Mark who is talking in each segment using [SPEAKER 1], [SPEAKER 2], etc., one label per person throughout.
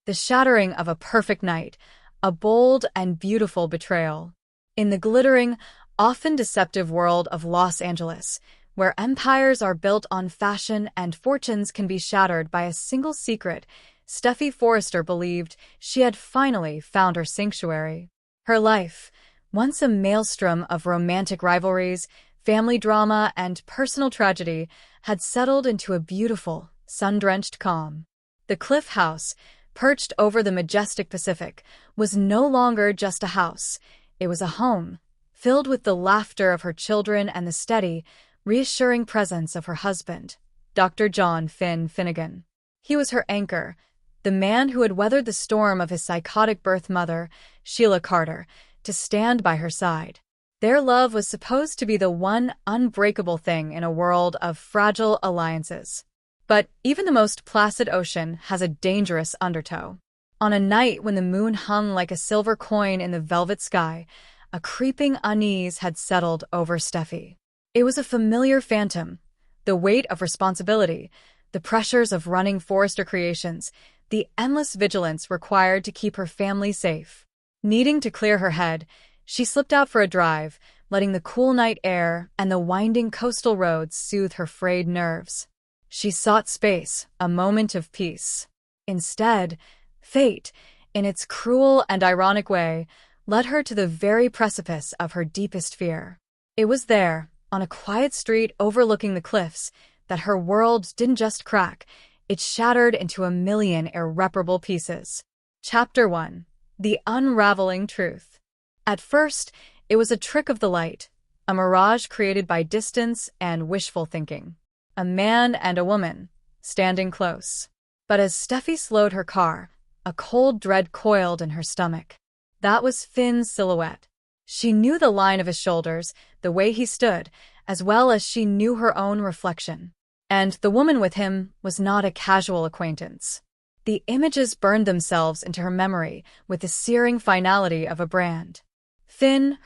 [SPEAKER 1] The shattering of a perfect night, a bold and beautiful betrayal. In the glittering, often deceptive world of Los Angeles, where empires are built on fashion and fortunes can be shattered by a single secret, Steffy Forrester believed she had finally found her sanctuary. Her life, once a maelstrom of romantic rivalries, family drama, and personal tragedy, had settled into a beautiful, sun-drenched calm. The Cliff House, perched over the majestic Pacific, was no longer just a house. It was a home, filled with the laughter of her children and the steady, reassuring presence of her husband, Dr. John Finn Finnegan. He was her anchor, the man who had weathered the storm of his psychotic birth mother, Sheila Carter, to stand by her side. Their love was supposed to be the one unbreakable thing in a world of fragile alliances. But even the most placid ocean has a dangerous undertow. On a night when the moon hung like a silver coin in the velvet sky, a creeping unease had settled over Steffy. It was a familiar phantom, the weight of responsibility, the pressures of running Forrester Creations, the endless vigilance required to keep her family safe. Needing to clear her head, she slipped out for a drive, letting the cool night air and the winding coastal roads soothe her frayed nerves. She sought space, a moment of peace. Instead, fate, in its cruel and ironic way, led her to the very precipice of her deepest fear. It was there, on a quiet street overlooking the cliffs, that her world didn't just crack, it shattered into a million irreparable pieces. Chapter 1. The Unraveling Truth. At first, it was a trick of the light, a mirage created by distance and wishful thinking. A man and a woman, standing close. But as Steffy slowed her car, a cold dread coiled in her stomach. That was Finn's silhouette. She knew the line of his shoulders, the way he stood, as well as she knew her own reflection. And the woman with him was not a casual acquaintance. The images burned themselves into her memory with the searing finality of a brand. Finn,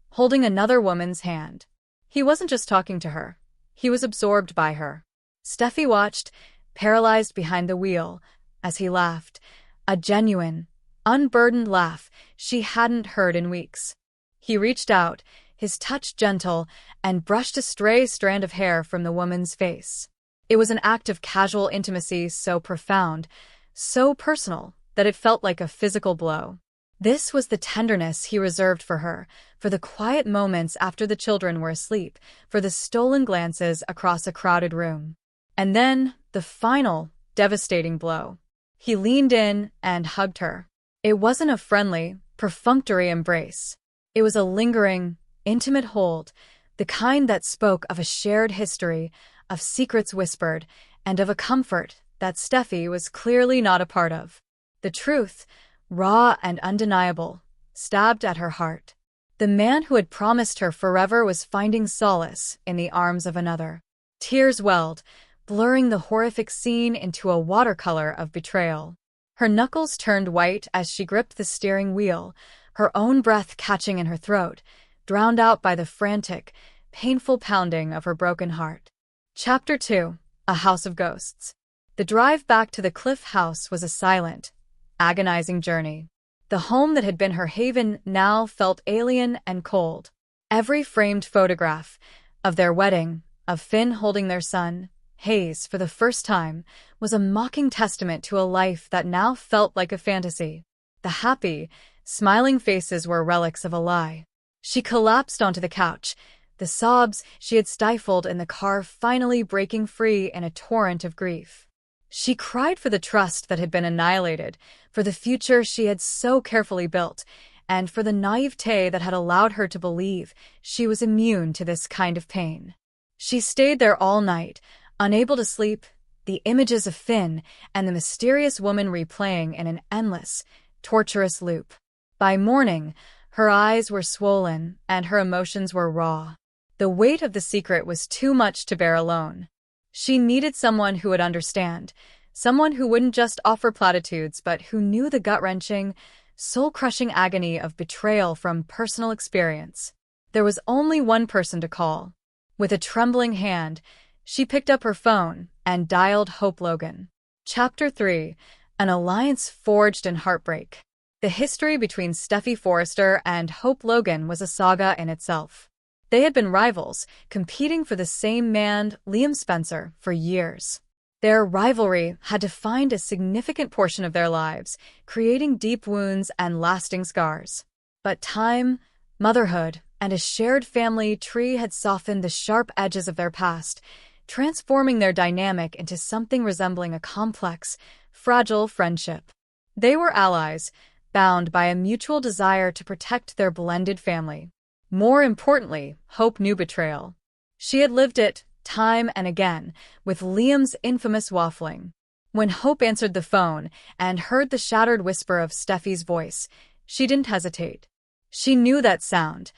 [SPEAKER 1] holding another woman's hand. He wasn't just talking to her. He was absorbed by her. Steffy watched, paralyzed behind the wheel, as he laughed, a genuine, unburdened laugh she hadn't heard in weeks. He reached out, his touch gentle, and brushed a stray strand of hair from the woman's face. It was an act of casual intimacy so profound, so personal, that it felt like a physical blow. This was the tenderness he reserved for her, for the quiet moments after the children were asleep, for the stolen glances across a crowded room. And then, the final, devastating blow. He leaned in and hugged her. It wasn't a friendly, perfunctory embrace. It was a lingering, intimate hold, the kind that spoke of a shared history, of secrets whispered, and of a comfort that Steffy was clearly not a part of. The truth, raw and undeniable, stabbed at her heart. The man who had promised her forever was finding solace in the arms of another. Tears welled, blurring the horrific scene into a watercolor of betrayal. Her knuckles turned white as she gripped the steering wheel, her own breath catching in her throat, drowned out by the frantic, painful pounding of her broken heart. Chapter 2. A House of Ghosts. The drive back to the Cliff House was a silent, agonizing journey. The home that had been her haven now felt alien and cold. Every framed photograph of their wedding, of Finn holding their son, Hayes, for the first time, was a mocking testament to a life that now felt like a fantasy. The happy, smiling faces were relics of a lie. She collapsed onto the couch, the sobs she had stifled in the car finally breaking free in a torrent of grief. She cried for the trust that had been annihilated, for the future she had so carefully built, and for the naivete that had allowed her to believe she was immune to this kind of pain. She stayed there all night, unable to sleep, the images of Finn and the mysterious woman replaying in an endless, torturous loop. By morning, her eyes were swollen and her emotions were raw. The weight of the secret was too much to bear alone. She needed someone who would understand, someone who wouldn't just offer platitudes but who knew the gut-wrenching, soul-crushing agony of betrayal from personal experience. There was only one person to call. With a trembling hand, she picked up her phone and dialed Hope Logan. Chapter 3. An alliance forged in heartbreak. The history between Steffy Forrester and Hope Logan was a saga in itself. They had been rivals, competing for the same man, Liam Spencer, for years. Their rivalry had defined a significant portion of their lives, creating deep wounds and lasting scars. But time, motherhood, and a shared family tree had softened the sharp edges of their past, transforming their dynamic into something resembling a complex, fragile friendship. They were allies, bound by a mutual desire to protect their blended family. More importantly, Hope knew betrayal. She had lived it, time and again, with Liam's infamous waffling. When Hope answered the phone and heard the shattered whisper of Steffy's voice, she didn't hesitate. She knew that sound,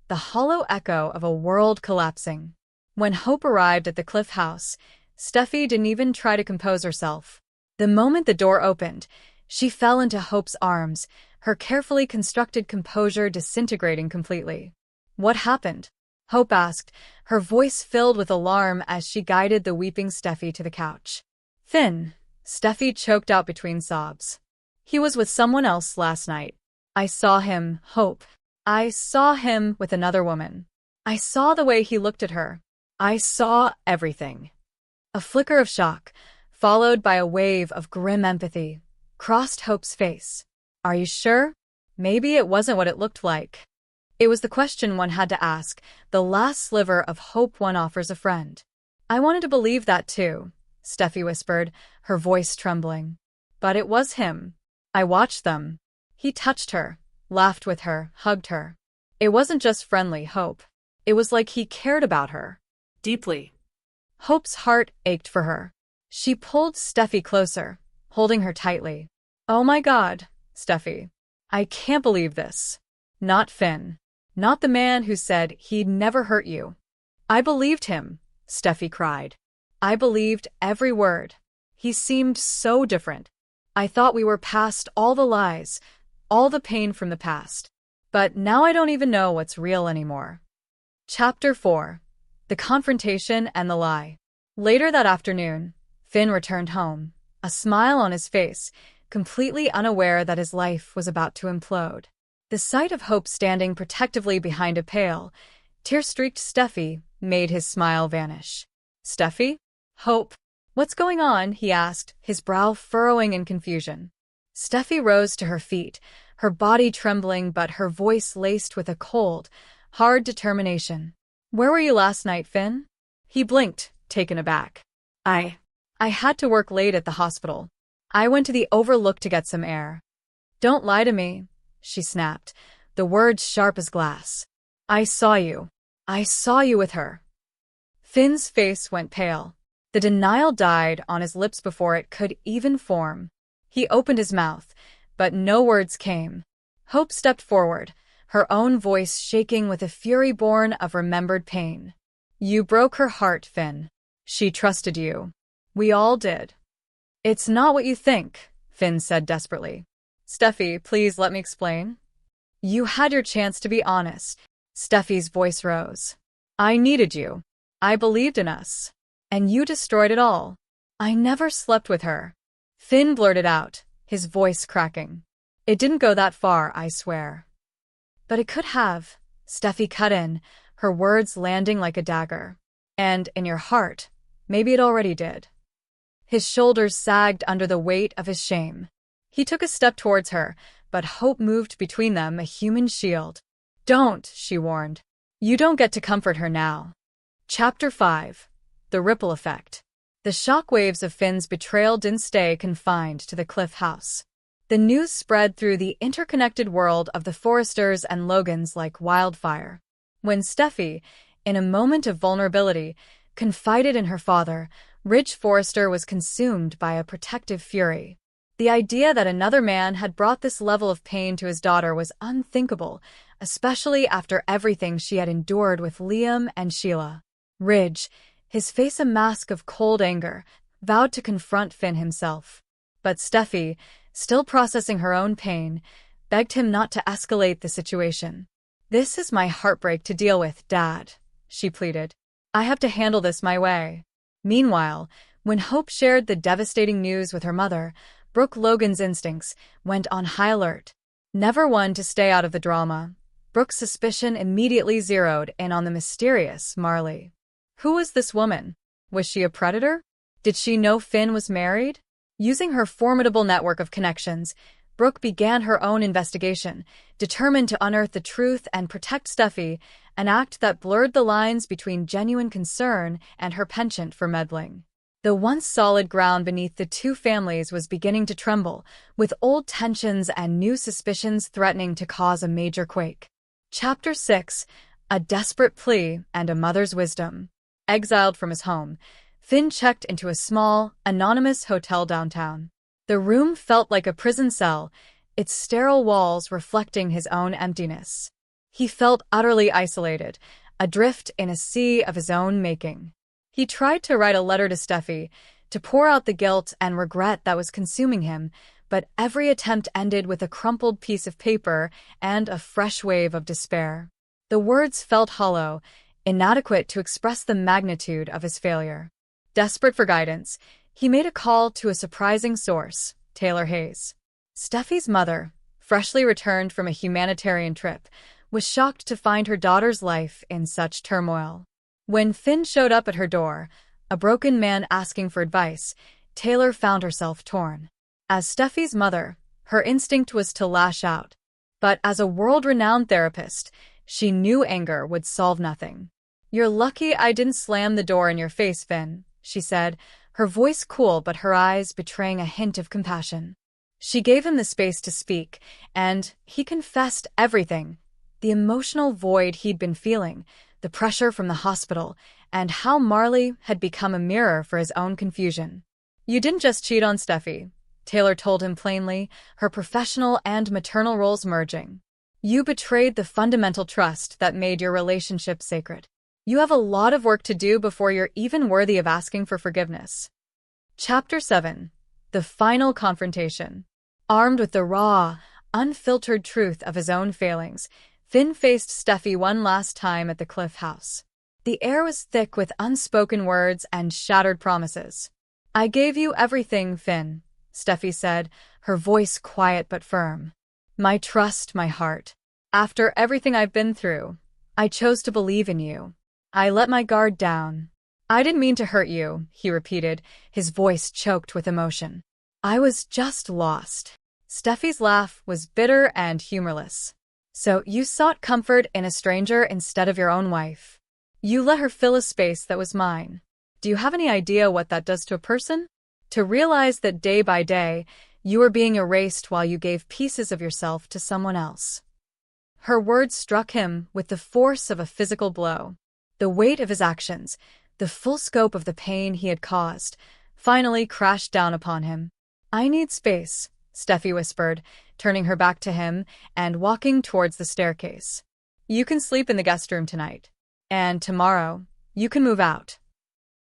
[SPEAKER 1] the hollow echo of a world collapsing. When Hope arrived at the Cliff house, Steffy didn't even try to compose herself. The moment the door opened, she fell into Hope's arms, her carefully constructed composure disintegrating completely. "What happened?" Hope asked, her voice filled with alarm as she guided the weeping Steffy to the couch. "Finn," Steffy choked out between sobs. "He was with someone else last night. I saw him, Hope. I saw him with another woman. I saw the way he looked at her. I saw everything." A flicker of shock, followed by a wave of grim empathy, crossed Hope's face. "Are you sure? Maybe it wasn't what it looked like." It was the question one had to ask, the last sliver of hope one offers a friend. "I wanted to believe that too," Steffy whispered, her voice trembling. "But it was him. I watched them." He touched her, laughed with her, hugged her. It wasn't just friendly Hope. It was like he cared about her. Deeply. Hope's heart ached for her. She pulled Steffy closer, holding her tightly. "Oh my God, Steffy. I can't believe this. Not Finn. Not the man who said he'd never hurt you." "I believed him," Steffy cried. "I believed every word. He seemed so different. I thought we were past all the lies, all the pain from the past. But now I don't even know what's real anymore." Chapter 4. The Confrontation and the Lie. Later that afternoon, Finn returned home, a smile on his face, completely unaware that his life was about to implode. The sight of Hope standing protectively behind a pale, tear-streaked Steffy made his smile vanish. "Steffy? Hope? What's going on?" he asked, his brow furrowing in confusion. Steffy rose to her feet, her body trembling but her voice laced with a cold, hard determination. "Where were you last night, Finn?" He blinked, taken aback. I had to work late at the hospital. I went to the Overlook to get some air." "Don't lie to me," she snapped, the words sharp as glass. I saw you with her." Finn's face went pale. The denial died on his lips before it could even form. He opened his mouth, but no words came. Hope stepped forward, her own voice shaking with a fury born of remembered pain. "You broke her heart, Finn. She trusted you. We all did." "It's not what you think," Finn said desperately. "Steffy, please let me explain." "You had your chance to be honest." Steffy's voice rose. "I needed you. I believed in us. And you destroyed it all." "I never slept with her," Finn blurted out, his voice cracking. "It didn't go that far, I swear." "But it could have," Steffy cut in, her words landing like a dagger. "And in your heart, maybe it already did." His shoulders sagged under the weight of his shame. He took a step towards her, but Hope moved between them, a human shield. "Don't," she warned. "You don't get to comfort her now." Chapter 5. The Ripple Effect. The shockwaves of Finn's betrayal didn't stay confined to the Cliff house. The news spread through the interconnected world of the Forresters and Logans like wildfire. When Steffy, in a moment of vulnerability, confided in her father, Ridge Forrester was consumed by a protective fury. The idea that another man had brought this level of pain to his daughter was unthinkable, especially after everything she had endured with Liam and Sheila. Ridge, his face a mask of cold anger, vowed to confront Finn himself. But Steffy, still processing her own pain, begged him not to escalate the situation. "This is my heartbreak to deal with, Dad," she pleaded. "I have to handle this my way." Meanwhile, when Hope shared the devastating news with her mother, Brooke Logan's instincts went on high alert. Never one to stay out of the drama, Brooke's suspicion immediately zeroed in on the mysterious Marley. Who was this woman? Was she a predator? Did she know Finn was married? Using her formidable network of connections, Brooke began her own investigation, determined to unearth the truth and protect Steffy, an act that blurred the lines between genuine concern and her penchant for meddling. The once solid ground beneath the two families was beginning to tremble, with old tensions and new suspicions threatening to cause a major quake. Chapter 6: A Desperate Plea and a Mother's Wisdom. Exiled from his home, Finn checked into a small, anonymous hotel downtown. The room felt like a prison cell, its sterile walls reflecting his own emptiness. He felt utterly isolated, adrift in a sea of his own making. He tried to write a letter to Steffy, to pour out the guilt and regret that was consuming him, but every attempt ended with a crumpled piece of paper and a fresh wave of despair. The words felt hollow, inadequate to express the magnitude of his failure. Desperate for guidance, he made a call to a surprising source, Taylor Hayes. Steffy's mother, freshly returned from a humanitarian trip, was shocked to find her daughter's life in such turmoil. When Finn showed up at her door, a broken man asking for advice, Taylor found herself torn. As Steffy's mother, her instinct was to lash out. But as a world-renowned therapist, she knew anger would solve nothing. "You're lucky I didn't slam the door in your face, Finn," she said, her voice cool but her eyes betraying a hint of compassion. She gave him the space to speak, and he confessed everything: the emotional void he'd been feeling, the pressure from the hospital, and how Marley had become a mirror for his own confusion. "You didn't just cheat on Steffy," Taylor told him plainly, her professional and maternal roles merging. "You betrayed the fundamental trust that made your relationship sacred. You have a lot of work to do before you're even worthy of asking for forgiveness." Chapter 7: The Final Confrontation. Armed with the raw, unfiltered truth of his own failings, Finn faced Steffy one last time at the Cliff House. The air was thick with unspoken words and shattered promises. "I gave you everything, Finn," Steffy said, her voice quiet but firm. "My trust, my heart. After everything I've been through, I chose to believe in you. I let my guard down." "I didn't mean to hurt you," he repeated, his voice choked with emotion. "I was just lost." Steffy's laugh was bitter and humorless. "So you sought comfort in a stranger instead of your own wife. You let her fill a space that was mine. Do you have any idea what that does to a person? To realize that day by day, you were being erased while you gave pieces of yourself to someone else." Her words struck him with the force of a physical blow. The weight of his actions, the full scope of the pain he had caused, finally crashed down upon him. "I need space," Steffy whispered, turning her back to him and walking towards the staircase. "You can sleep in the guest room tonight. And tomorrow, you can move out."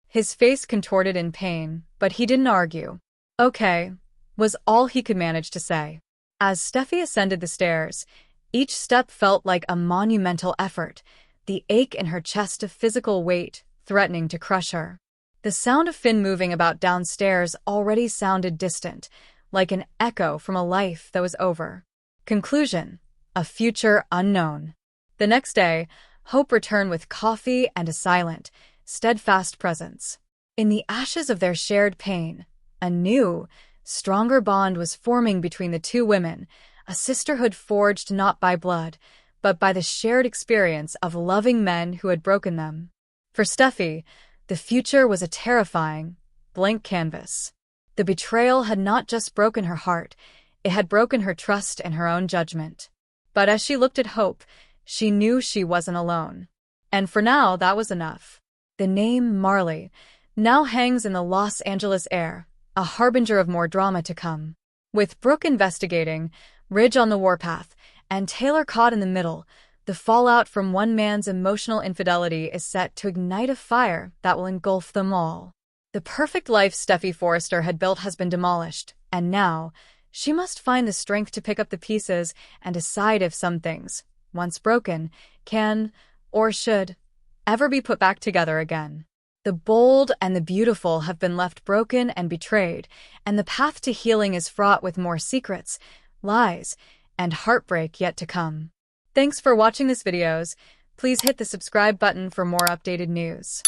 [SPEAKER 1] His face contorted in pain, but he didn't argue. "Okay," was all he could manage to say. As Steffy ascended the stairs, each step felt like a monumental effort, the ache in her chest a physical weight threatening to crush her. The sound of Finn moving about downstairs already sounded distant, like an echo from a life that was over. Conclusion: a future unknown. The next day, Hope returned with coffee and a silent, steadfast presence. In the ashes of their shared pain, a new, stronger bond was forming between the two women, a sisterhood forged not by blood, but by the shared experience of loving men who had broken them. For Steffy, the future was a terrifying, blank canvas. The betrayal had not just broken her heart, it had broken her trust in her own judgment. But as she looked at Hope, she knew she wasn't alone. And for now, that was enough. The name Marley now hangs in the Los Angeles air, a harbinger of more drama to come. With Brooke investigating, Ridge on the warpath, and Taylor caught in the middle, the fallout from one man's emotional infidelity is set to ignite a fire that will engulf them all. The perfect life Steffy Forrester had built has been demolished, and now, she must find the strength to pick up the pieces and decide if some things, once broken, can, or should, ever be put back together again. The bold and the beautiful have been left broken and betrayed, and the path to healing is fraught with more secrets, lies, and heartbreak yet to come. Thanks for watching this videos. Please hit the subscribe button for more updated news.